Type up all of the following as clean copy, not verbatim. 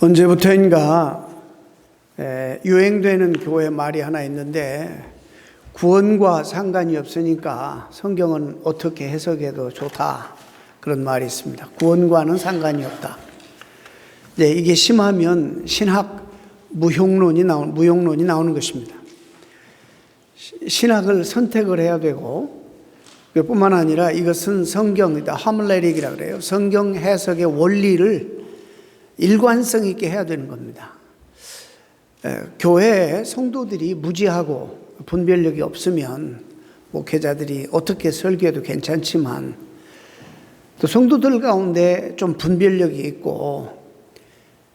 언제부터인가 유행되는 교회 말이 하나 있는데, 구원과 상관이 없으니까 성경은 어떻게 해석해도 좋다, 그런 말이 있습니다. 구원과는 상관이 없다. 이게 심하면 신학 무용론이 나오는 것입니다. 신학을 선택을 해야 되고, 뿐만 아니라 이것은 성경이다, 하멜레릭이라고 그래요. 성경 해석의 원리를 일관성 있게 해야 되는 겁니다. 교회에 성도들이 무지하고 분별력이 없으면 목회자들이 어떻게 설교해도 괜찮지만, 또 성도들 가운데 좀 분별력이 있고,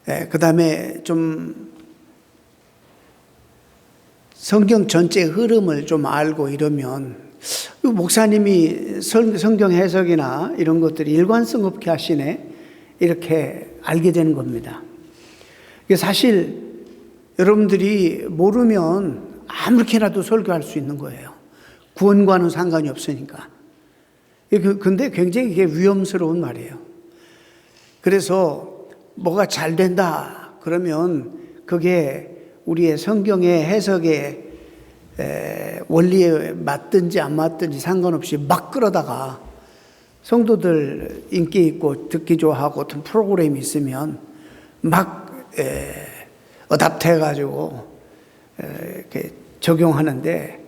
그 다음에 좀 성경 전체 흐름을 좀 알고 이러면, 목사님이 성경 해석이나 이런 것들이 일관성 없게 하시네, 이렇게 알게 되는 겁니다. 사실 여러분들이 모르면 아무렇게나도 설교할 수 있는 거예요. 구원과는 상관이 없으니까. 근데 굉장히 이게 위험스러운 말이에요. 그래서 뭐가 잘 된다 그러면 그게 우리의 성경의 해석의 원리에 맞든지 안 맞든지 상관없이 막 끌어다가, 성도들 인기 있고 듣기 좋아하고 어떤 프로그램이 있으면 막 어답트해가지고 이렇게 적용하는데,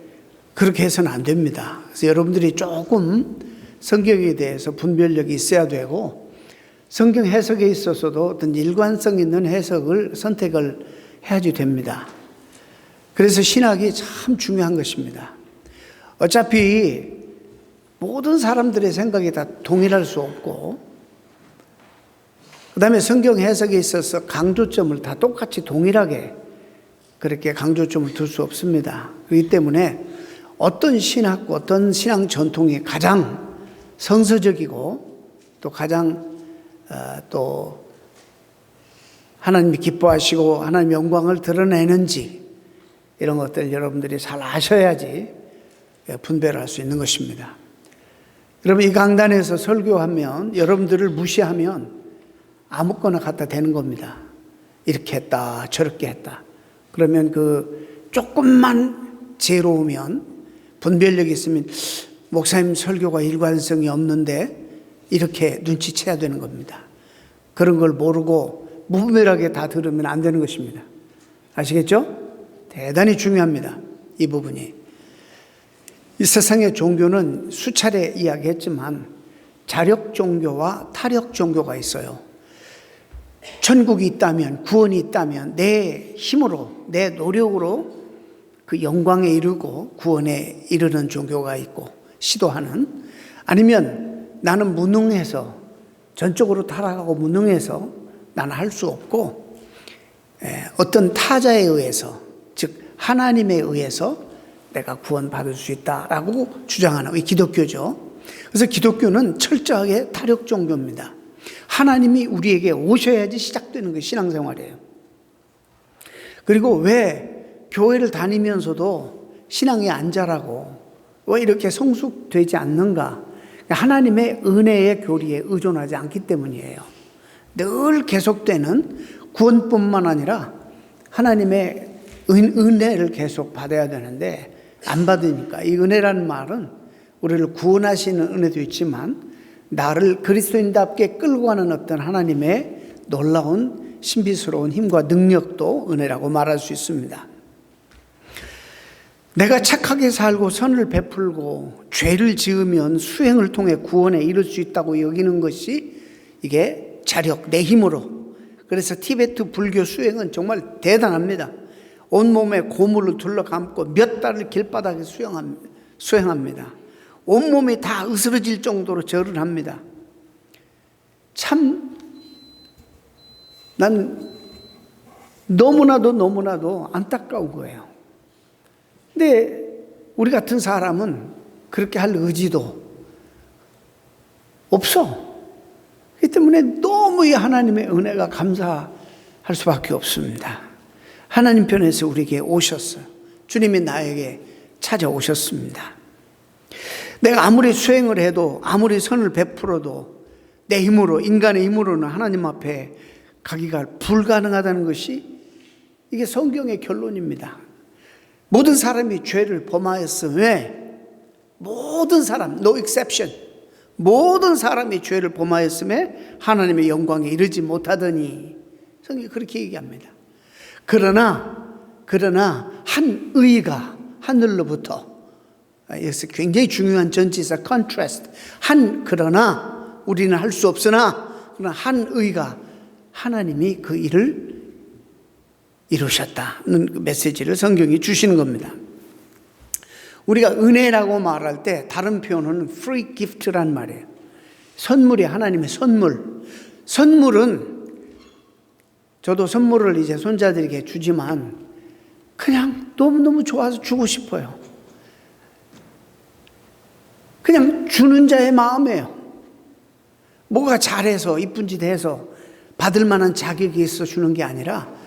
그렇게 해서는 안 됩니다. 그래서 여러분들이 조금 성경에 대해서 분별력이 있어야 되고, 성경 해석에 있어서도 어떤 일관성 있는 해석을 선택을 해야지 됩니다. 그래서 신학이 참 중요한 것입니다. 어차피 모든 사람들의 생각이 다 동일할 수 없고, 그 다음에 성경 해석에 있어서 강조점을 다 똑같이 동일하게 그렇게 강조점을 둘 수 없습니다. 그렇기 때문에 어떤 신학과 어떤 신앙 전통이 가장 성서적이고 또 가장 또 하나님이 기뻐하시고 하나님의 영광을 드러내는지, 이런 것들 여러분들이 잘 아셔야지 분별할 수 있는 것입니다. 여러분, 이 강단에서 설교하면, 여러분들을 무시하면 아무거나 갖다 대는 겁니다. 이렇게 했다, 저렇게 했다. 그러면 그 조금만 죄로우면, 분별력이 있으면 목사님 설교가 일관성이 없는데, 이렇게 눈치채야 되는 겁니다. 그런 걸 모르고 무분별하게 다 들으면 안 되는 것입니다. 아시겠죠? 대단히 중요합니다, 이 부분이. 이 세상의 종교는 수차례 이야기했지만 자력 종교와 타력 종교가 있어요. 천국이 있다면, 구원이 있다면 내 힘으로, 내 노력으로 그 영광에 이르고 구원에 이르는 종교가 있고, 시도하는, 아니면 나는 무능해서, 전적으로 타락하고 무능해서 나는 할 수 없고 어떤 타자에 의해서, 즉 하나님에 의해서 내가 구원받을 수 있다라고 주장하는 이 기독교죠. 그래서 기독교는 철저하게 타력 종교입니다. 하나님이 우리에게 오셔야지 시작되는 게 신앙생활이에요. 그리고 왜 교회를 다니면서도 신앙이 안 자라고 왜 이렇게 성숙되지 않는가? 하나님의 은혜의 교리에 의존하지 않기 때문이에요. 늘 계속되는 구원뿐만 아니라 하나님의 은혜를 계속 받아야 되는데 안 받으니까, 이 은혜라는 말은 우리를 구원하시는 은혜도 있지만 나를 그리스도인답게 끌고 가는 어떤 하나님의 놀라운 신비스러운 힘과 능력도 은혜라고 말할 수 있습니다. 내가 착하게 살고 선을 베풀고 죄를 지으면 수행을 통해 구원에 이를 수 있다고 여기는 것이 이게 자력, 내 힘으로. 그래서 티베트 불교 수행은 정말 대단합니다. 온몸에 고무를 둘러감고 몇 달을 길바닥에 수행합니다. 온몸이 다 으스러질 정도로 절을 합니다. 참, 난 너무나도 안타까운 거예요. 근데 우리 같은 사람은 그렇게 할 의지도 없어. 그렇기 때문에 너무 이 하나님의 은혜가 감사할 수밖에 없습니다. 하나님 편에서 우리에게 오셨어요. 주님이 나에게 찾아오셨습니다. 내가 아무리 수행을 해도, 아무리 선을 베풀어도 내 힘으로, 인간의 힘으로는 하나님 앞에 가기가 불가능하다는 것이 이게 성경의 결론입니다. 모든 사람이 죄를 범하였음에, 모든 사람, no exception, 모든 사람이 죄를 범하였음에 하나님의 영광에 이르지 못하더니, 성경이 그렇게 얘기합니다. 그러나 한 의가 하늘로부터, 여기서 굉장히 중요한 전치사 contrast, 그러나 우리는 할 수 없으나, 그러나 한 의가 하나님이 그 일을 이루셨다는 메시지를 성경이 주시는 겁니다. 우리가 은혜라고 말할 때 다른 표현은 free gift란 말이에요. 선물이 하나님의 선물. 선물은 저도 선물을 이제 손자들에게 주지만 그냥 너무너무 좋아서 주고 싶어요. 그냥 주는 자의 마음이에요. 뭐가 잘해서 이쁜 짓 해서 받을 만한 자격이 있어 주는 게 아니라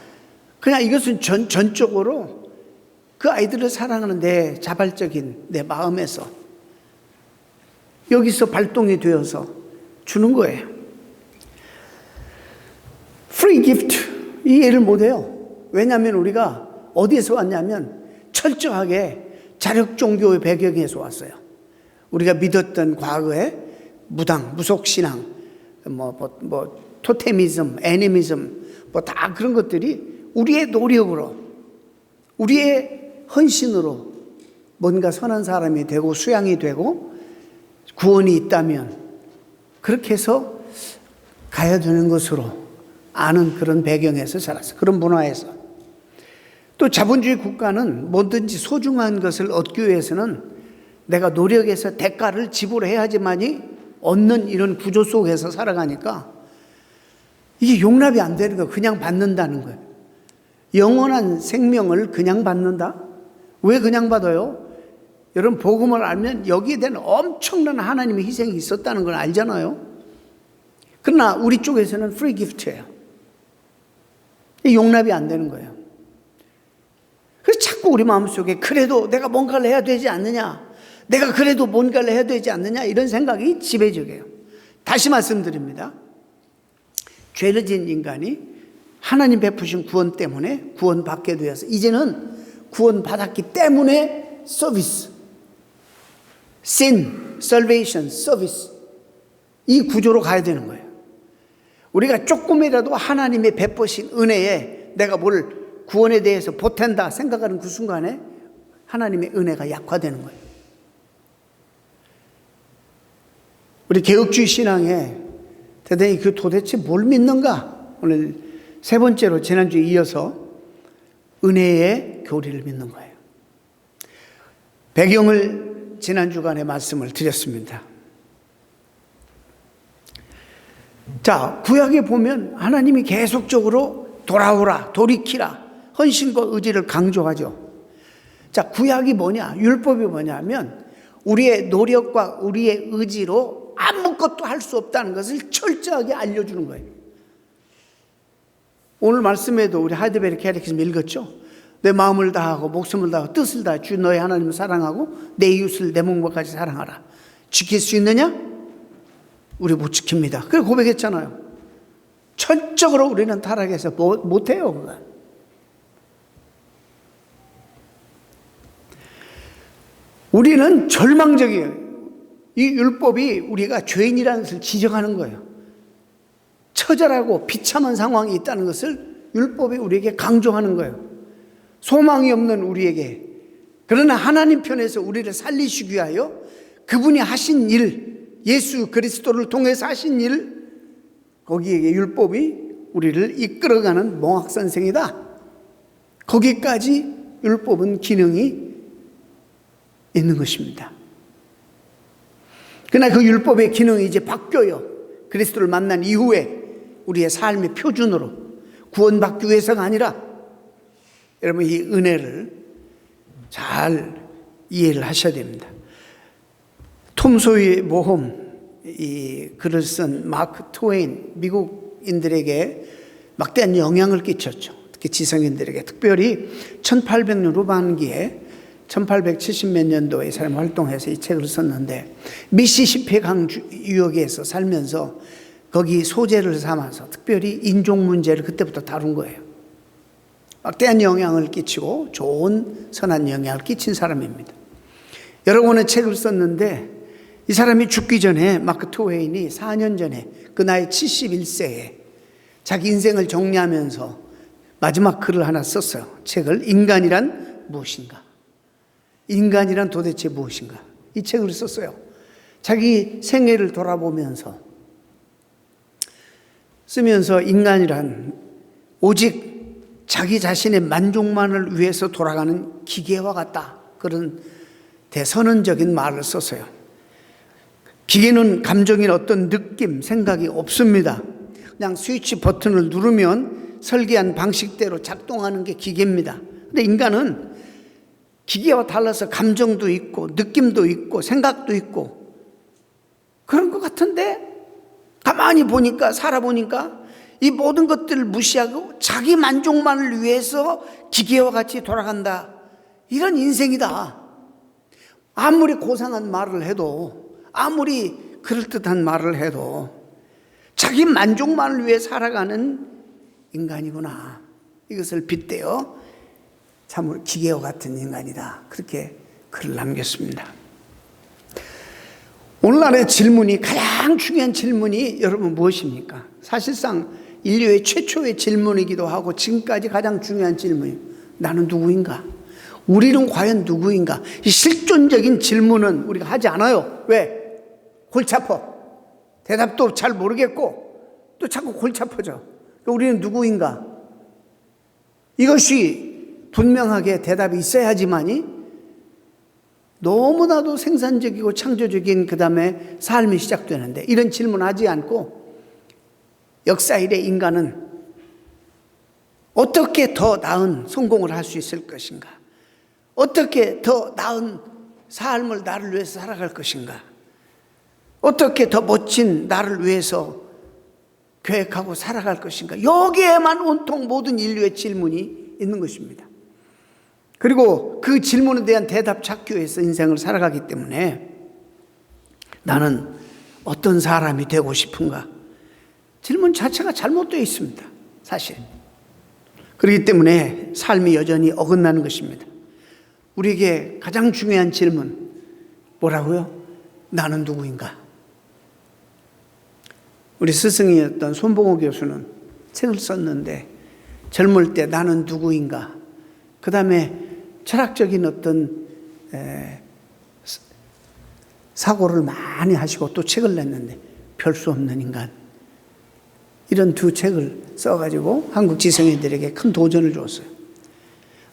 그냥 이것은 전적으로 그 아이들을 사랑하는 내 자발적인 내 마음에서 여기서 발동이 되어서 주는 거예요. free gift, 이 이해를 못해요. 왜냐하면 우리가 어디에서 왔냐면 철저하게 자력 종교의 배경에서 왔어요. 우리가 믿었던 과거의 무당, 무속신앙, 토테미즘, 애니미즘, 다 그런 것들이 우리의 노력으로, 우리의 헌신으로 뭔가 선한 사람이 되고 수양이 되고 구원이 있다면 그렇게 해서 가야 되는 것으로 아는 그런 배경에서 자랐어요. 그런 문화에서. 또 자본주의 국가는 뭐든지 소중한 것을 얻기 위해서는 내가 노력해서 대가를 지불해야지만이 얻는 이런 구조 속에서 살아가니까 이게 용납이 안 되는 거예요. 그냥 받는다는 거예요. 영원한 생명을 그냥 받는다? 왜 그냥 받아요? 여러분 복음을 알면 여기에 대한 엄청난 하나님의 희생이 있었다는 걸 알잖아요. 그러나 우리 쪽에서는 프리 기프트예요. 용납이 안 되는 거예요. 그래서 자꾸 우리 마음속에 그래도 내가 뭔가를 해야 되지 않느냐, 내가 그래도 뭔가를 해야 되지 않느냐, 이런 생각이 지배적이에요. 다시 말씀드립니다. 죄를 지은 인간이 하나님 베푸신 구원 때문에 구원받게 되어서 이제는 구원받았기 때문에 서비스, sin, salvation, service, 이 구조로 가야 되는 거예요. 우리가 조금이라도 하나님의 베푸신 은혜에 내가 뭘 구원에 대해서 보탠다 생각하는 그 순간에 하나님의 은혜가 약화되는 거예요. 우리 개혁주의 신앙에 대단히 그 도대체 뭘 믿는가? 오늘 세 번째로 지난주에 이어서 은혜의 교리를 믿는 거예요. 배경을 지난주간에 말씀을 드렸습니다. 자, 구약에 보면 하나님이 계속적으로 돌아오라, 돌이키라, 헌신과 의지를 강조하죠. 자, 구약이 뭐냐? 율법이 뭐냐면 우리의 노력과 우리의 의지로 아무것도 할 수 없다는 것을 철저하게 알려주는 거예요. 오늘 말씀에도 우리 하이델베르 캐테키즘 읽었죠? 내 마음을 다하고 목숨을 다하고 뜻을 다해 주 너의 하나님을 사랑하고 내 이웃을 내 몸과 같이 사랑하라. 지킬 수 있느냐? 우리 못 지킵니다. 그래 고백했잖아요. 철저적으로 우리는 타락해서 못해요. 그건. 우리는 절망적이에요. 이 율법이 우리가 죄인이라는 것을 지적하는 거예요. 처절하고 비참한 상황이 있다는 것을 율법이 우리에게 강조하는 거예요. 소망이 없는 우리에게, 그러나 하나님 편에서 우리를 살리시기 위하여 그분이 하신 일, 예수 그리스도를 통해서 하신 일, 거기에 율법이 우리를 이끌어가는 몽학선생이다. 거기까지 율법은 기능이 있는 것입니다. 그러나 그 율법의 기능이 이제 바뀌어요. 그리스도를 만난 이후에 우리의 삶의 표준으로 구원받기 위해서가 아니라, 여러분 이 은혜를 잘 이해를 하셔야 됩니다. 톰 소유의 모험, 이 글을 쓴 마크 트웨인, 미국인들에게 막대한 영향을 끼쳤죠. 특히 지성인들에게. 특별히 1800년 후반기에 1870 몇 년도에 사람 활동해서 이 책을 썼는데, 미시시피 강 유역에서 살면서 거기 소재를 삼아서 특별히 인종 문제를 그때부터 다룬 거예요. 막대한 영향을 끼치고 좋은 선한 영향을 끼친 사람입니다. 여러 권의 책을 썼는데 이 사람이 죽기 전에 마크 트웨인이 4년 전에 그 나이 71세에 자기 인생을 정리하면서 마지막 글을 하나 썼어요. 책을 인간이란 무엇인가? 인간이란 도대체 무엇인가? 이 책을 썼어요. 자기 생애를 돌아보면서 쓰면서 인간이란 오직 자기 자신의 만족만을 위해서 돌아가는 기계와 같다. 그런 대선언적인 말을 썼어요. 기계는 감정이나 어떤 느낌, 생각이 없습니다. 그냥 스위치 버튼을 누르면 설계한 방식대로 작동하는 게 기계입니다. 근데 인간은 기계와 달라서 감정도 있고 느낌도 있고 생각도 있고 그런 것 같은데 가만히 보니까 살아보니까 이 모든 것들을 무시하고 자기 만족만을 위해서 기계와 같이 돌아간다. 이런 인생이다. 아무리 고상한 말을 해도 아무리 그럴듯한 말을 해도 자기 만족만을 위해 살아가는 인간이구나. 이것을 빗대어 참으로 기계와 같은 인간이다. 그렇게 글을 남겼습니다. 오늘날의 질문이 가장 중요한 질문이 여러분 무엇입니까? 사실상 인류의 최초의 질문이기도 하고 지금까지 가장 중요한 질문이 나는 누구인가? 우리는 과연 누구인가? 이 실존적인 질문은 우리가 하지 않아요. 왜? 골치 아파. 대답도 잘 모르겠고 또 자꾸 골치 아파져. 우리는 누구인가? 이것이 분명하게 대답이 있어야지만이 너무나도 생산적이고 창조적인 그 다음에 삶이 시작되는데 이런 질문하지 않고 역사 이래 인간은 어떻게 더 나은 성공을 할 수 있을 것인가? 어떻게 더 나은 삶을 나를 위해서 살아갈 것인가? 어떻게 더 멋진 나를 위해서 계획하고 살아갈 것인가? 여기에만 온통 모든 인류의 질문이 있는 것입니다. 그리고 그 질문에 대한 대답 찾기 위해서 인생을 살아가기 때문에 나는 어떤 사람이 되고 싶은가? 질문 자체가 잘못되어 있습니다. 사실. 그렇기 때문에 삶이 여전히 어긋나는 것입니다. 우리에게 가장 중요한 질문 뭐라고요? 나는 누구인가? 우리 스승이었던 손봉호 교수는 책을 썼는데 젊을 때 나는 누구인가? 그 다음에 철학적인 어떤 사고를 많이 하시고 또 책을 냈는데 별 수 없는 인간 이런 두 책을 써가지고 한국 지성인들에게 큰 도전을 줬어요.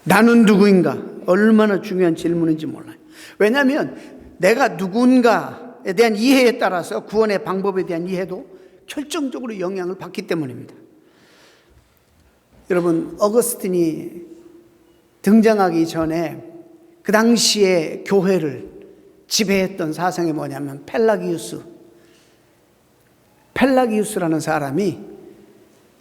나는 누구인가? 얼마나 중요한 질문인지 몰라요. 왜냐하면 내가 누군가에 대한 이해에 따라서 구원의 방법에 대한 이해도 결정적으로 영향을 받기 때문입니다. 여러분 어거스틴이 등장하기 전에 그 당시에 교회를 지배했던 사상이 뭐냐면 펠라기우스라는 사람이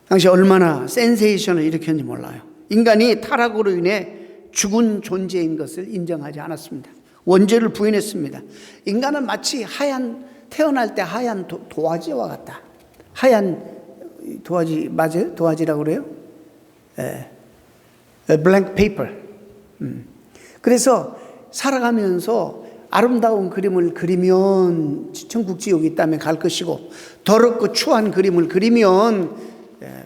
당시 얼마나 센세이션을 일으켰는지 몰라요. 인간이 타락으로 인해 죽은 존재인 것을 인정하지 않았습니다. 원죄를 부인했습니다. 인간은 마치 태어날 때 하얀 도화지와 같다. 하얀 도화지 맞아요? 도화지라고 그래요? blank paper. 그래서 살아가면서 아름다운 그림을 그리면 천국 지옥이 있다며 갈 것이고 더럽고 추한 그림을 그리면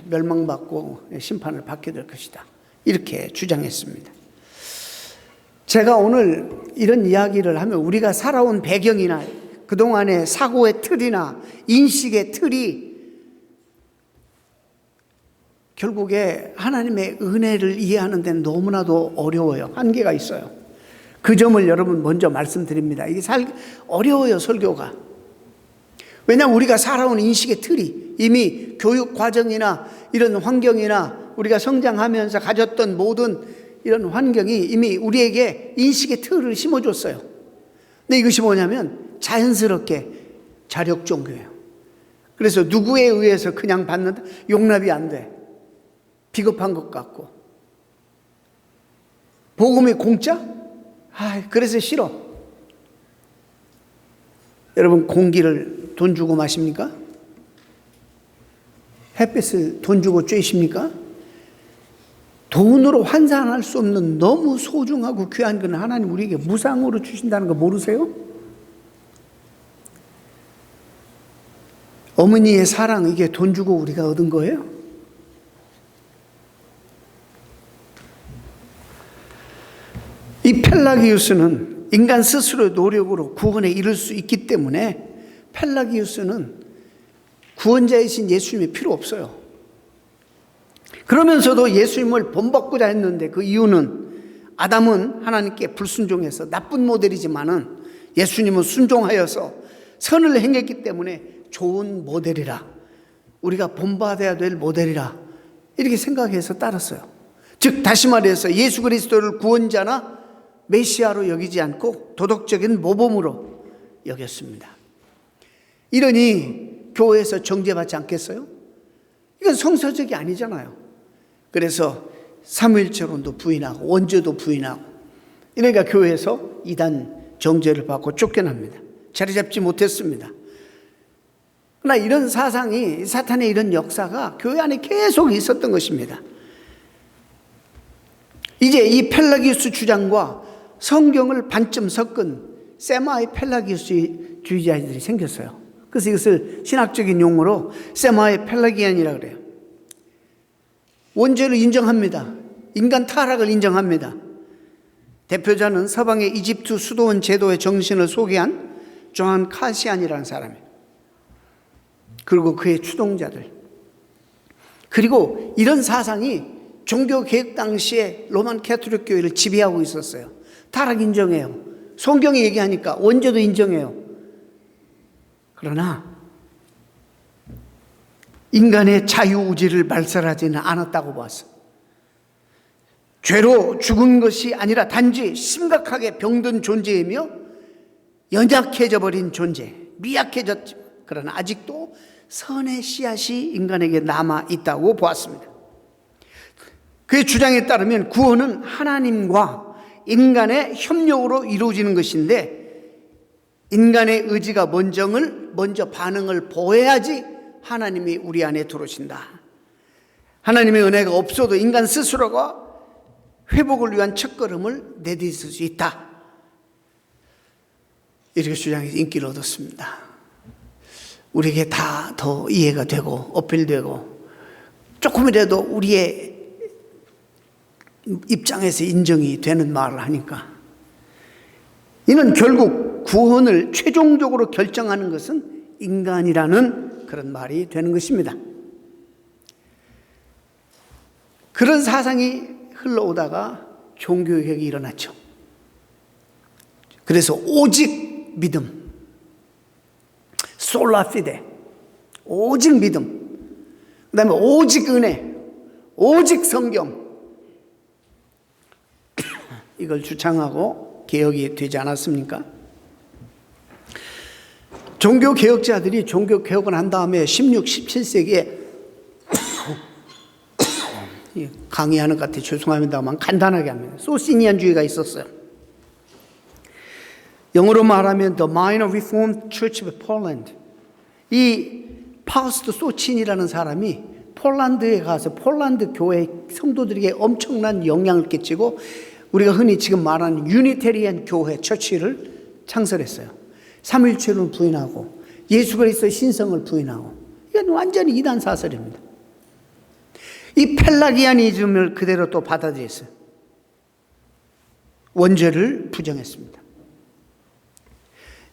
멸망받고 심판을 받게 될 것이다. 이렇게 주장했습니다. 제가 오늘 이런 이야기를 하면 우리가 살아온 배경이나 그동안의 사고의 틀이나 인식의 틀이 결국에 하나님의 은혜를 이해하는 데는 너무나도 어려워요. 한계가 있어요. 그 점을 여러분 먼저 말씀드립니다. 이게 어려워요, 설교가. 왜냐하면 우리가 살아온 인식의 틀이 이미 교육 과정이나 이런 환경이나 우리가 성장하면서 가졌던 모든 이런 환경이 이미 우리에게 인식의 틀을 심어줬어요. 근데 이것이 뭐냐면 자연스럽게 자력 종교예요. 그래서 누구에 의해서 그냥 받는다? 용납이 안 돼. 비겁한 것 같고. 복음이 공짜? 그래서 싫어. 여러분 공기를 돈 주고 마십니까? 햇빛을 돈 주고 쬐십니까? 돈으로 환산할 수 없는 너무 소중하고 귀한 건 하나님 우리에게 무상으로 주신다는 거 모르세요? 어머니의 사랑, 이게 돈 주고 우리가 얻은 거예요? 이 펠라기우스는 인간 스스로의 노력으로 구원에 이를 수 있기 때문에 펠라기우스는 구원자이신 예수님이 필요 없어요. 그러면서도 예수님을 본받고자 했는데 그 이유는 아담은 하나님께 불순종해서 나쁜 모델이지만은 예수님은 순종하여서 선을 행했기 때문에 좋은 모델이라, 우리가 본받아야 될 모델이라 이렇게 생각해서 따랐어요. 즉 다시 말해서 예수 그리스도를 구원자나 메시아로 여기지 않고 도덕적인 모범으로 여겼습니다. 이러니 교회에서 정죄받지 않겠어요? 이건 성서적이 아니잖아요. 그래서 삼위일체론도 부인하고 원죄도 부인하고, 그러니까 교회에서 이단 정죄를 받고 쫓겨납니다. 자리 잡지 못했습니다. 그러나 이런 사상이, 사탄의 이런 역사가 교회 안에 계속 있었던 것입니다. 이제 이 펠라기우스 주장과 성경을 반쯤 섞은 세마이 펠라기우스 주의자들이 생겼어요. 그래서 이것을 신학적인 용어로 세마이 펠라기안이라고 그래요. 원죄를 인정합니다. 인간 타락을 인정합니다. 대표자는 서방의 이집트 수도원 제도의 정신을 소개한 조한 카시안이라는 사람이에요. 그리고 그의 추동자들. 그리고 이런 사상이 종교개혁 당시에 로만 캐톨릭 교회를 지배하고 있었어요. 타락 인정해요. 성경이 얘기하니까 원죄도 인정해요. 그러나 인간의 자유의지를 말살하지는 않았다고 봤어. 죄로 죽은 것이 아니라 단지 심각하게 병든 존재이며 연약해져 버린 존재, 미약해졌지만 그러나 아직도 선의 씨앗이 인간에게 남아 있다고 보았습니다. 그의 주장에 따르면 구원은 하나님과 인간의 협력으로 이루어지는 것인데, 인간의 의지가 먼저 반응을 보여야지 하나님이 우리 안에 들어오신다. 하나님의 은혜가 없어도 인간 스스로가 회복을 위한 첫걸음을 내딛을 수 있다. 이렇게 주장해서 인기를 얻었습니다. 우리에게 다 더 이해가 되고 어필되고 조금이라도 우리의 입장에서 인정이 되는 말을 하니까, 이는 결국 구원을 최종적으로 결정하는 것은 인간이라는 그런 말이 되는 것입니다. 그런 사상이 흘러오다가 종교개혁이 일어났죠. 그래서 오직 믿음, 솔라 피데, 오직 믿음, 그 다음에 오직 은혜, 오직 성경, 이걸 주창하고 개혁이 되지 않았습니까? 종교개혁자들이 종교개혁을 한 다음에 16, 17세기에 강의하는 것 같아 죄송합니다만 간단하게 합니다. 소시니안주의가 있었어요. 영어로 말하면 The Minor Reformed Church of Poland. 이 파우스트 소친이라는 사람이 폴란드에 가서 폴란드 교회 성도들에게 엄청난 영향을 끼치고 우리가 흔히 지금 말하는 유니테리안 교회 처치를 창설했어요. 삼위일체를 부인하고 예수 그리스도의 신성을 부인하고, 이건 완전히 이단 사설입니다. 이 펠라기아니즘을 그대로 또 받아들였어요. 원죄를 부정했습니다.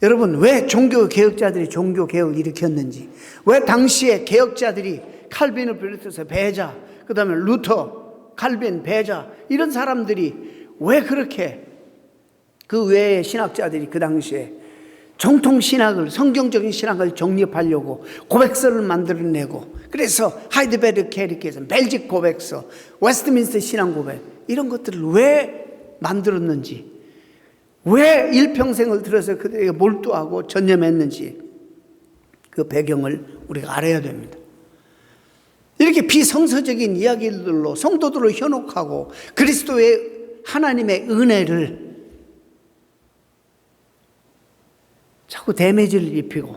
여러분, 왜 종교개혁자들이 종교개혁을 일으켰는지, 왜 당시에 개혁자들이 칼빈을 비롯해서 배자, 그 다음에 루터, 칼빈, 배자 이런 사람들이 왜 그렇게 그 외의 신학자들이 그 당시에 정통신학을, 성경적인 신학을 정립하려고 고백서를 만들어내고, 그래서 하이드베르 캐릭에서 벨직 고백서, 웨스트민스터 신앙 고백 이런 것들을 왜 만들었는지, 왜 일평생을 들어서 그들에게 몰두하고 전념했는지 그 배경을 우리가 알아야 됩니다. 이렇게 비성서적인 이야기들로 성도들을 현혹하고 그리스도의 하나님의 은혜를 자꾸 데미지를 입히고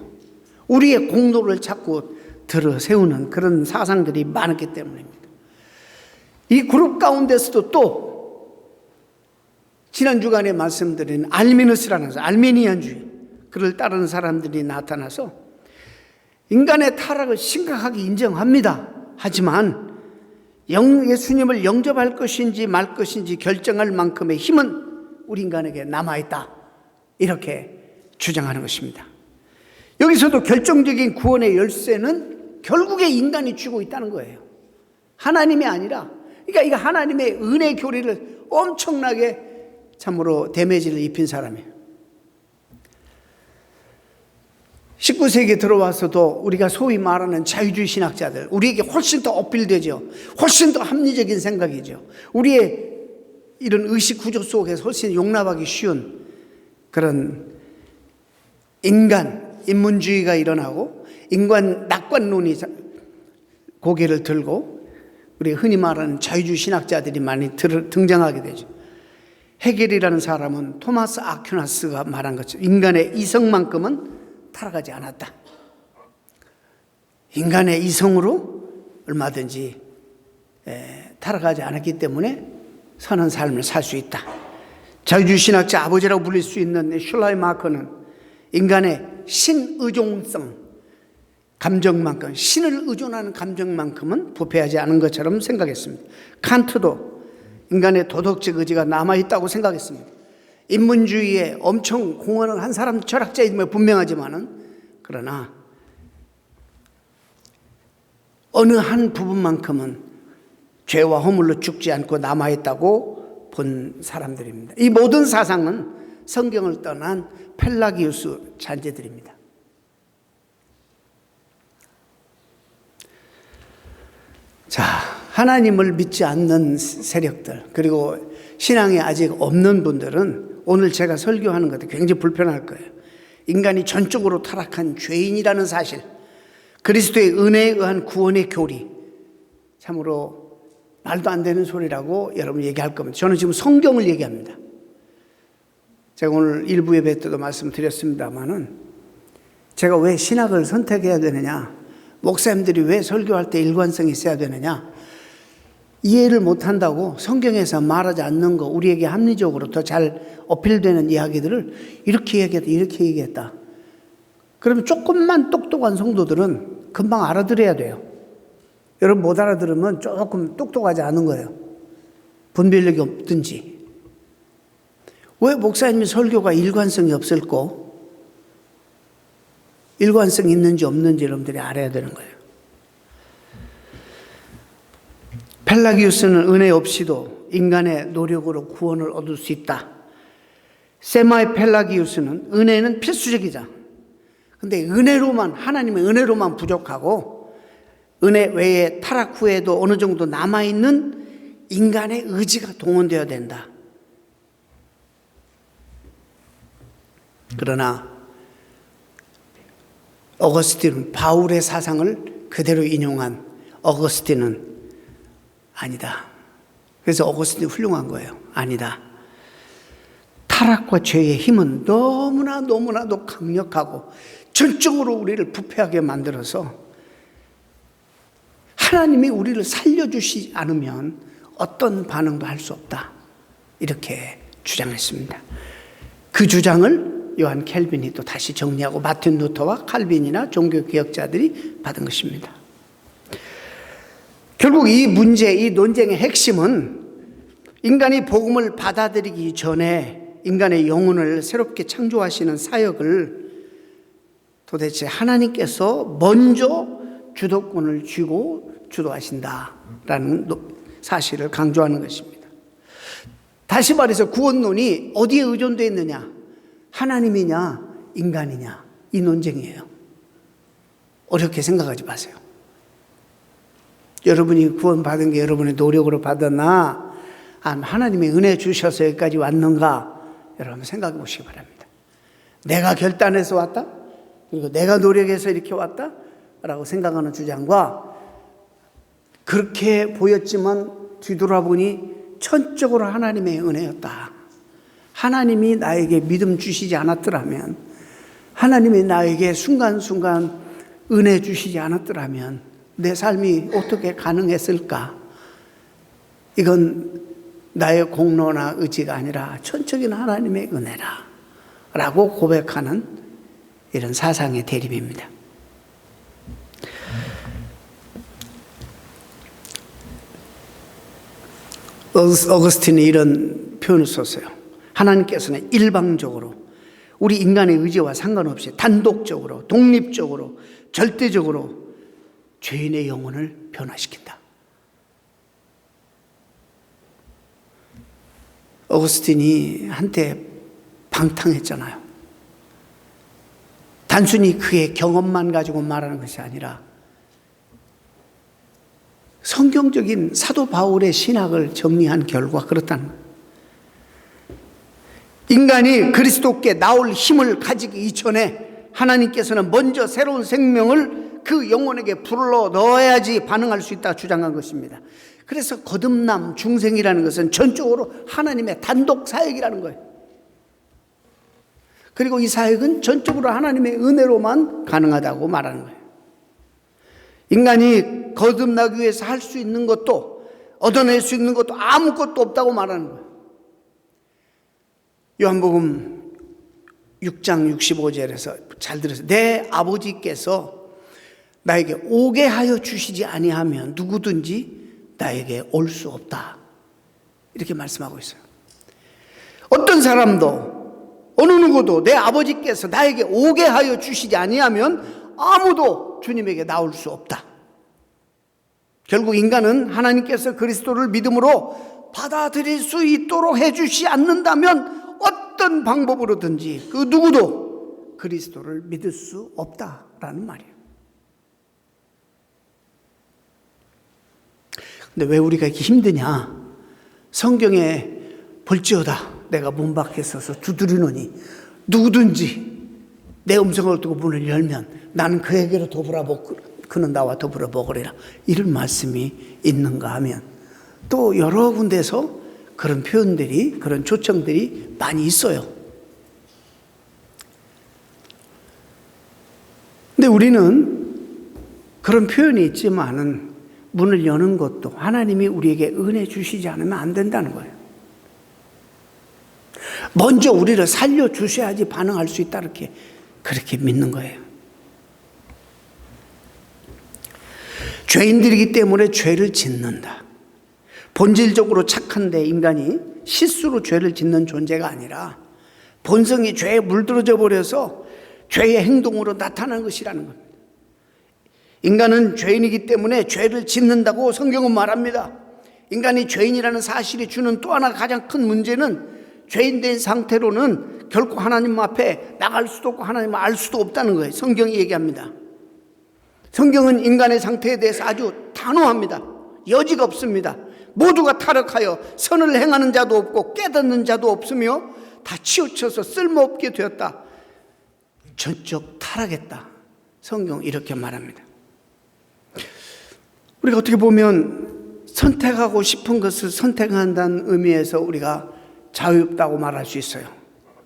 우리의 공로를 자꾸 들어 세우는 그런 사상들이 많았기 때문입니다. 이 그룹 가운데서도 또 지난 주간에 말씀드린 알미누스라는 알메니안주의, 그를 따르는 사람들이 나타나서 인간의 타락을 심각하게 인정합니다. 하지만 예수님을 영접할 것인지 말 것인지 결정할 만큼의 힘은 우리 인간에게 남아있다, 이렇게 주장하는 것입니다. 여기서도 결정적인 구원의 열쇠는 결국에 인간이 쥐고 있다는 거예요. 하나님이 아니라, 그러니까 이거 하나님의 은혜 교리를 엄청나게 참으로 데미지를 입힌 사람이에요. 19세기에 들어와서도 우리가 소위 말하는 자유주의 신학자들, 우리에게 훨씬 더 어필되죠. 훨씬 더 합리적인 생각이죠. 우리의 이런 의식 구조 속에서 훨씬 용납하기 쉬운 그런 인문주의가 일어나고 인간 낙관론이 고개를 들고 우리 흔히 말하는 자유주의 신학자들이 많이 등장하게 되죠. 헤겔이라는 사람은 토마스 아퀴나스가 말한 것처럼 인간의 이성만큼은 타락하지 않았다. 인간의 이성으로 얼마든지 타락하지 않았기 때문에 선한 삶을 살 수 있다. 자유주의 신학자 아버지라고 불릴 수 있는 슐라이마커는 인간의 신의존성, 감정만큼, 신을 의존하는 감정만큼은 부패하지 않은 것처럼 생각했습니다. 칸트도 인간의 도덕적 의지가 남아있다고 생각했습니다. 인문주의에 엄청 공헌을 한 사람, 철학자임은 분명하지만은, 그러나 어느 한 부분만큼은 죄와 허물로 죽지 않고 남아있다고 본 사람들입니다. 이 모든 사상은 성경을 떠난 펠라기우스 잔재들입니다. 자, 하나님을 믿지 않는 세력들, 그리고 신앙이 아직 없는 분들은 오늘 제가 설교하는 것도 굉장히 불편할 거예요. 인간이 전적으로 타락한 죄인이라는 사실, 그리스도의 은혜에 의한 구원의 교리, 참으로 말도 안 되는 소리라고 여러분 얘기할 겁니다. 저는 지금 성경을 얘기합니다. 제가 오늘 일부 예배 때도 말씀드렸습니다마는 제가 왜 신학을 선택해야 되느냐, 목사님들이 왜 설교할 때 일관성이 있어야 되느냐, 이해를 못한다고 성경에서 말하지 않는 거, 우리에게 합리적으로 더 잘 어필되는 이야기들을 이렇게 얘기했다, 이렇게 얘기했다. 그러면 조금만 똑똑한 성도들은 금방 알아들어야 돼요. 여러분 못 알아들으면 조금 똑똑하지 않은 거예요. 분별력이 없든지. 왜 목사님이 설교가 일관성이 없을까? 일관성이 있는지 없는지 여러분들이 알아야 되는 거예요. 펠라기우스는 은혜 없이도 인간의 노력으로 구원을 얻을 수 있다. 세마의 펠라기우스는 은혜는 필수적이다. 근데 은혜로만, 하나님의 은혜로만 부족하고 은혜 외에 타락 후에도 어느 정도 남아있는 인간의 의지가 동원되어야 된다. 그러나 어거스틴은 바울의 사상을 그대로 인용한 어거스틴은 아니다. 그래서 어거스틴이 훌륭한 거예요. 아니다. 타락과 죄의 힘은 너무나도 강력하고 전적으로 우리를 부패하게 만들어서 하나님이 우리를 살려주시지 않으면 어떤 반응도 할 수 없다. 이렇게 주장했습니다. 그 주장을 요한 켈빈이 또 다시 정리하고 마틴 루터와 칼빈이나 종교개혁자들이 받은 것입니다. 결국 이 문제, 이 논쟁의 핵심은 인간이 복음을 받아들이기 전에 인간의 영혼을 새롭게 창조하시는 사역을 도대체 하나님께서 먼저 주도권을 쥐고 주도하신다라는 사실을 강조하는 것입니다. 다시 말해서 구원론이 어디에 의존되어 있느냐? 하나님이냐 인간이냐, 이 논쟁이에요. 어렵게 생각하지 마세요. 여러분이 구원받은 게 여러분의 노력으로 받았나, 하나님의 은혜 주셔서 여기까지 왔는가, 여러분 생각해 보시기 바랍니다. 내가 결단해서 왔다? 그리고 내가 노력해서 이렇게 왔다? 라고 생각하는 주장과 그렇게 보였지만 뒤돌아보니 전적으로 하나님의 은혜였다. 하나님이 나에게 믿음 주시지 않았더라면, 하나님이 나에게 순간순간 은혜 주시지 않았더라면 내 삶이 어떻게 가능했을까? 이건 나의 공로나 의지가 아니라 전적인 하나님의 은혜라 라고 고백하는 이런 사상의 대립입니다. 어거스틴이 이런 표현을 썼어요. 하나님께서는 일방적으로 우리 인간의 의지와 상관없이 단독적으로, 독립적으로, 절대적으로 죄인의 영혼을 변화시킨다. 어거스틴이 한때 방탕했잖아요. 단순히 그의 경험만 가지고 말하는 것이 아니라 성경적인 사도 바울의 신학을 정리한 결과 그렇다는 거예요. 인간이 그리스도께 나올 힘을 가지기 이전에 하나님께서는 먼저 새로운 생명을 그 영혼에게 불러 넣어야지 반응할 수 있다 주장한 것입니다. 그래서 거듭남, 중생이라는 것은 전적으로 하나님의 단독 사역이라는 거예요. 그리고 이 사역은 전적으로 하나님의 은혜로만 가능하다고 말하는 거예요. 인간이 거듭나기 위해서 할 수 있는 것도 얻어낼 수 있는 것도 아무것도 없다고 말하는 거예요. 요한복음 6장 65절에서 잘 들으세요. 내 아버지께서 나에게 오게 하여 주시지 아니하면 누구든지 나에게 올 수 없다. 이렇게 말씀하고 있어요. 어떤 사람도 어느 누구도 내 아버지께서 나에게 오게 하여 주시지 아니하면 아무도 주님에게 나올 수 없다. 결국 인간은 하나님께서 그리스도를 믿음으로 받아들일 수 있도록 해주시 않는다면 어떤 방법으로든지 그 누구도 그리스도를 믿을 수 없다라는 말이에요. 근데 왜 우리가 이렇게 힘드냐? 성경에 볼지어다 내가 문 밖에 서서 두드리노니 누구든지 내 음성을 듣고 문을 열면 나는 그에게로 더불어 먹고 그는 나와 더불어 먹으리라, 이런 말씀이 있는가 하면 또 여러 군데서 그런 표현들이, 그런 초청들이 많이 있어요. 근데 우리는 그런 표현이 있지만은 문을 여는 것도 하나님이 우리에게 은혜 주시지 않으면 안 된다는 거예요. 먼저 우리를 살려주셔야지 반응할 수 있다, 그렇게 믿는 거예요. 죄인들이기 때문에 죄를 짓는다. 본질적으로 착한데 인간이 실수로 죄를 짓는 존재가 아니라 본성이 죄에 물들어져 버려서 죄의 행동으로 나타나는 것이라는 겁니다. 인간은 죄인이기 때문에 죄를 짓는다고 성경은 말합니다. 인간이 죄인이라는 사실이 주는 또 하나 가장 큰 문제는 죄인된 상태로는 결코 하나님 앞에 나갈 수도 없고 하나님을 알 수도 없다는 거예요. 성경이 얘기합니다. 성경은 인간의 상태에 대해서 아주 단호합니다. 여지가 없습니다. 모두가 타락하여 선을 행하는 자도 없고 깨닫는 자도 없으며 다 치우쳐서 쓸모없게 되었다. 전적 타락했다. 성경 이렇게 말합니다. 우리가 어떻게 보면 선택하고 싶은 것을 선택한다는 의미에서 우리가 자유롭다고 말할 수 있어요.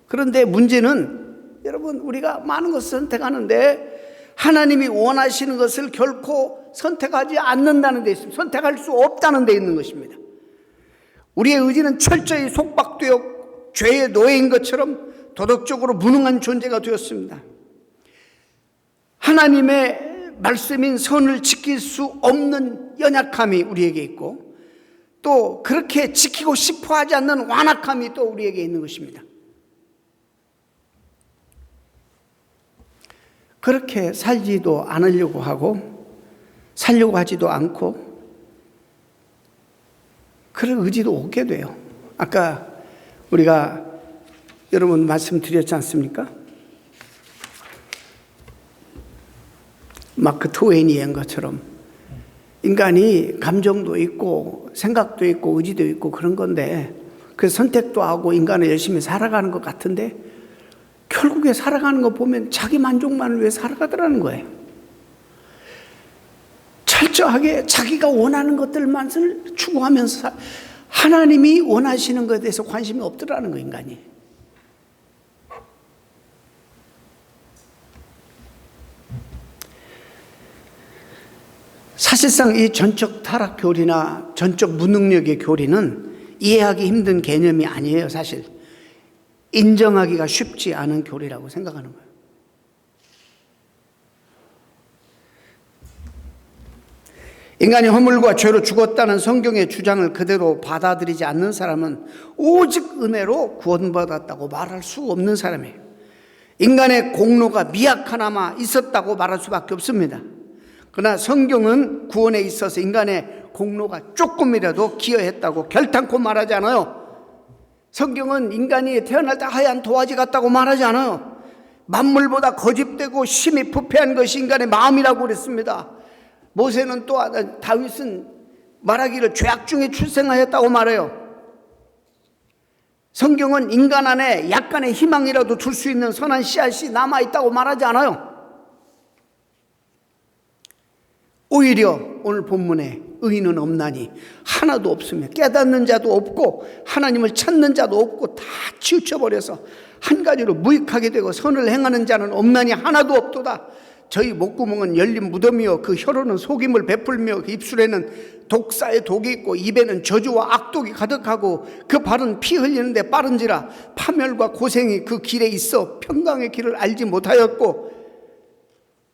그런데 문제는 여러분, 우리가 많은 것을 선택하는데 하나님이 원하시는 것을 결코 선택하지 않는다는 데 있습니다. 선택할 수 없다는 데 있는 것입니다. 우리의 의지는 철저히 속박되어 죄의 노예인 것처럼 도덕적으로 무능한 존재가 되었습니다. 하나님의 말씀인 선을 지킬 수 없는 연약함이 우리에게 있고 또 그렇게 지키고 싶어 하지 않는 완악함이 또 우리에게 있는 것입니다. 그렇게 살지도 않으려고 하고 살려고 하지도 않고 그런 의지도 없게 돼요. 아까 우리가 여러분 말씀드렸지 않습니까? 마크 트웨인이 한 것처럼 인간이 감정도 있고 생각도 있고 의지도 있고 그런 건데 그래서 선택도 하고 인간은 열심히 살아가는 것 같은데 결국에 살아가는 거 보면 자기 만족만을 위해 살아가더라는 거예요. 철저하게 자기가 원하는 것들만을 추구하면서 하나님이 원하시는 것에 대해서 관심이 없더라는 거예요, 인간이. 사실상 이 전적 타락 교리나 전적 무능력의 교리는 이해하기 힘든 개념이 아니에요. 사실 인정하기가 쉽지 않은 교리라고 생각하는 거예요. 인간이 허물과 죄로 죽었다는 성경의 주장을 그대로 받아들이지 않는 사람은 오직 은혜로 구원받았다고 말할 수 없는 사람이에요. 인간의 공로가 미약하나마 있었다고 말할 수밖에 없습니다. 그러나 성경은 구원에 있어서 인간의 공로가 조금이라도 기여했다고 결단코 말하지 않아요. 성경은 인간이 태어날 때 하얀 도화지 같다고 말하지 않아요. 만물보다 거짓되고 심히 부패한 것이 인간의 마음이라고 그랬습니다. 모세는 또 다윗은 말하기를 죄악 중에 출생하였다고 말해요. 성경은 인간 안에 약간의 희망이라도 둘 수 있는 선한 씨앗이 남아있다고 말하지 않아요. 오히려 오늘 본문에 의인은 없나니 하나도 없으며 깨닫는 자도 없고 하나님을 찾는 자도 없고 다 치우쳐버려서 한 가지로 무익하게 되고 선을 행하는 자는 없나니 하나도 없도다. 저희 목구멍은 열린 무덤이요 그 혀로는 속임을 베풀며 그 입술에는 독사의 독이 있고 입에는 저주와 악독이 가득하고 그 발은 피 흘리는데 빠른지라 파멸과 고생이 그 길에 있어 평강의 길을 알지 못하였고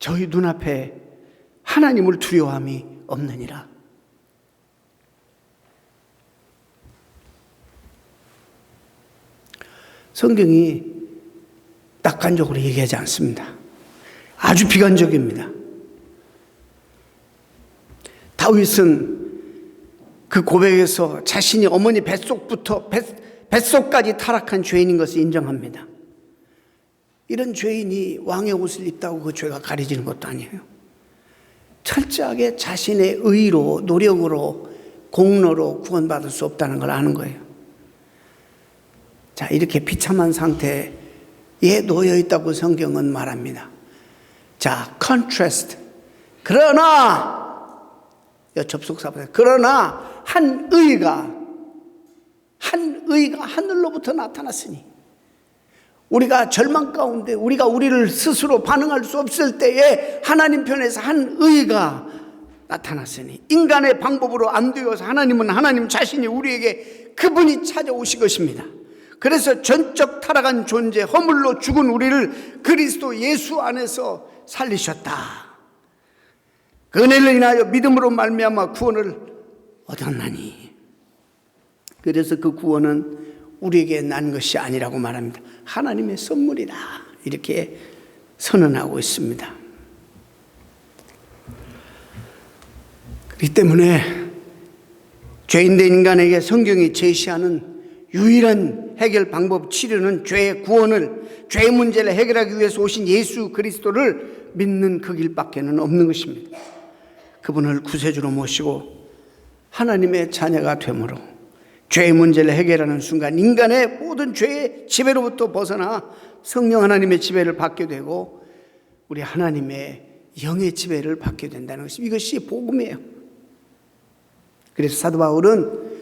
저희 눈앞에 하나님을 두려워함이 없느니라. 성경이 낙관적으로 얘기하지 않습니다. 아주 비관적입니다. 다윗은 그 고백에서 자신이 어머니 뱃속부터 뱃속까지 타락한 죄인인 것을 인정합니다. 이런 죄인이 왕의 옷을 입다고 그 죄가 가려지는 것도 아니에요. 철저하게 자신의 의로 노력으로 공로로 구원받을 수 없다는 걸 아는 거예요. 자, 이렇게 비참한 상태에 놓여 있다고 성경은 말합니다. 자, contrast. 그러나 접속사보다 그러나 한 의가 하늘로부터 나타났으니 우리가 절망 가운데 우리가 우리를 스스로 반응할 수 없을 때에 하나님 편에서 한 의가 나타났으니 인간의 방법으로 안 되어서 하나님은 하나님 자신이 우리에게 그분이 찾아오실 것입니다. 그래서 전적 타락한 존재 허물로 죽은 우리를 그리스도 예수 안에서 살리셨다. 그 은혜를 인하여 믿음으로 말미암아 구원을 얻었나니. 그래서 그 구원은 우리에게 난 것이 아니라고 말합니다. 하나님의 선물이다. 이렇게 선언하고 있습니다. 그렇기 때문에 죄인된 인간에게 성경이 제시하는 유일한 해결 방법 치료는 죄의 구원을 죄의 문제를 해결하기 위해서 오신 예수 그리스도를 믿는 그 길밖에는 없는 것입니다. 그분을 구세주로 모시고 하나님의 자녀가 되므로 죄의 문제를 해결하는 순간 인간의 모든 죄의 지배로부터 벗어나 성령 하나님의 지배를 받게 되고 우리 하나님의 영의 지배를 받게 된다는 것입니다. 이것이 복음이에요. 그래서 사도 바울은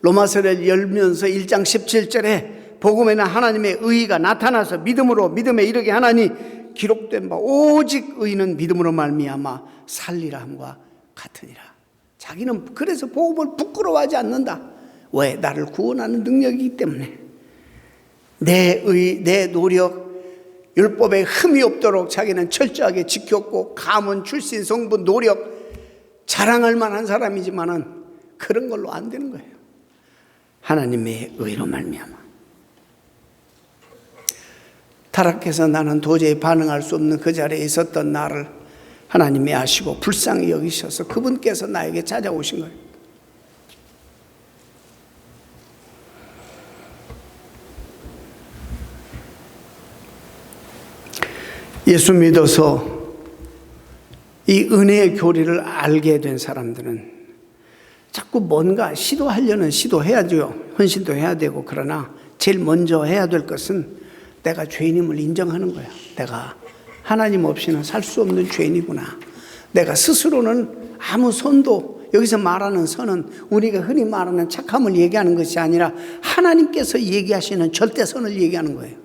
로마서를 열면서 1장 17절에 복음에는 하나님의 의의가 나타나서 믿음으로 믿음에 이르게 하나니 기록된 바 오직 의인은 믿음으로 말미암아 살리라 함과 같으니라. 자기는 그래서 복음을 부끄러워하지 않는다. 왜? 나를 구원하는 능력이기 때문에. 내 의, 내 노력, 율법에 흠이 없도록 자기는 철저하게 지켰고 가문, 출신, 성분, 노력 자랑할 만한 사람이지만은 그런 걸로 안 되는 거예요. 하나님의 의로 말미암아. 타락해서 나는 도저히 반응할 수 없는 그 자리에 있었던 나를 하나님이 아시고 불쌍히 여기셔서 그분께서 나에게 찾아오신 거예요. 예수 믿어서 이 은혜의 교리를 알게 된 사람들은 자꾸 뭔가 시도하려는 시도해야죠. 헌신도 해야 되고. 그러나 제일 먼저 해야 될 것은 내가 죄인임을 인정하는 거야. 내가 하나님 없이는 살 수 없는 죄인이구나. 내가 스스로는 아무 선도, 여기서 말하는 선은 우리가 흔히 말하는 착함을 얘기하는 것이 아니라 하나님께서 얘기하시는 절대선을 얘기하는 거예요.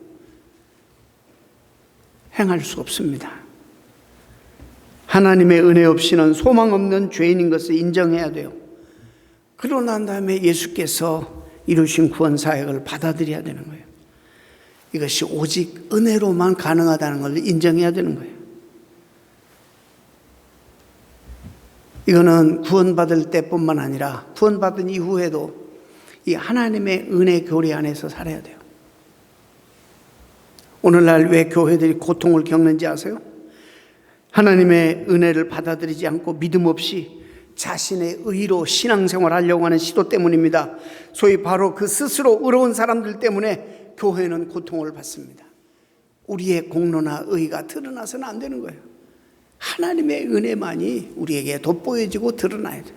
행할 수 없습니다. 하나님의 은혜 없이는 소망 없는 죄인인 것을 인정해야 돼요. 그러고 난 다음에 예수께서 이루신 구원 사역을 받아들여야 되는 거예요. 이것이 오직 은혜로만 가능하다는 걸 인정해야 되는 거예요. 이거는 구원받을 때뿐만 아니라 구원받은 이후에도 이 하나님의 은혜 교리 안에서 살아야 돼요. 오늘날 왜 교회들이 고통을 겪는지 아세요? 하나님의 은혜를 받아들이지 않고 믿음 없이 자신의 의로 신앙생활 하려고 하는 시도 때문입니다. 소위 바로 그 스스로 의로운 사람들 때문에 교회는 고통을 받습니다. 우리의 공로나 의가 드러나서는 안 되는 거예요. 하나님의 은혜만이 우리에게 돋보여지고 드러나야 돼요.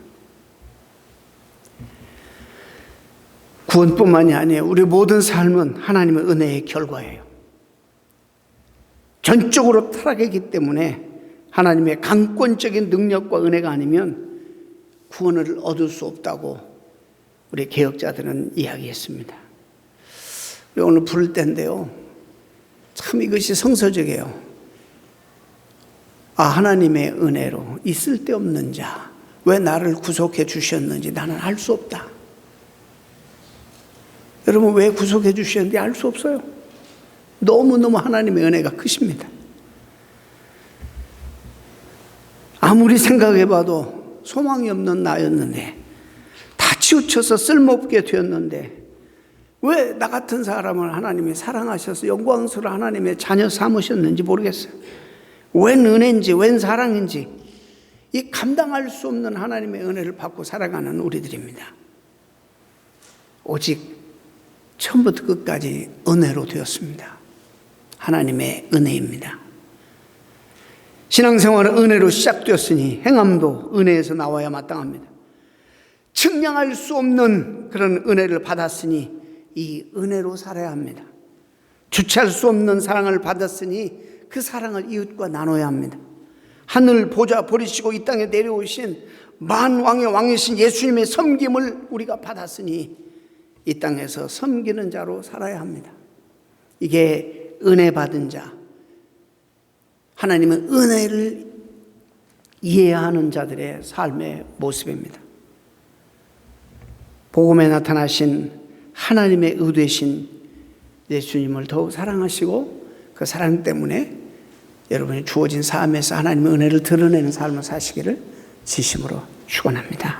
구원뿐만이 아니에요. 우리 모든 삶은 하나님의 은혜의 결과예요. 전적으로 타락했기 때문에 하나님의 강권적인 능력과 은혜가 아니면 구원을 얻을 수 없다고 우리 개혁자들은 이야기했습니다. 우리 오늘 부를 때인데요, 참 이것이 성서적이에요. 하나님의 은혜로 있을 데 없는 자, 왜 나를 구속해 주셨는지 나는 알 수 없다. 여러분, 왜 구속해 주셨는지 알 수 없어요. 너무너무 하나님의 은혜가 크십니다. 아무리 생각해봐도 소망이 없는 나였는데, 다 치우쳐서 쓸모없게 되었는데, 왜 나 같은 사람을 하나님이 사랑하셔서 영광스러운 하나님의 자녀 삼으셨는지 모르겠어요. 웬 은혜인지 웬 사랑인지 이 감당할 수 없는 하나님의 은혜를 받고 살아가는 우리들입니다. 오직 처음부터 끝까지 은혜로 되었습니다. 하나님의 은혜입니다. 신앙생활은 은혜로 시작되었으니 행함도 은혜에서 나와야 마땅합니다. 측량할 수 없는 그런 은혜를 받았으니 이 은혜로 살아야 합니다. 주체할 수 없는 사랑을 받았으니 그 사랑을 이웃과 나눠야 합니다. 하늘 보좌 버리시고 이 땅에 내려오신 만왕의 왕이신 예수님의 섬김을 우리가 받았으니 이 땅에서 섬기는 자로 살아야 합니다. 이게 은혜 받은 자, 하나님의 은혜를 이해하는 자들의 삶의 모습입니다. 복음에 나타나신 하나님의 의되신 예수님을 더욱 사랑하시고 그 사랑 때문에 여러분이 주어진 삶에서 하나님의 은혜를 드러내는 삶을 사시기를 진심으로 축원합니다.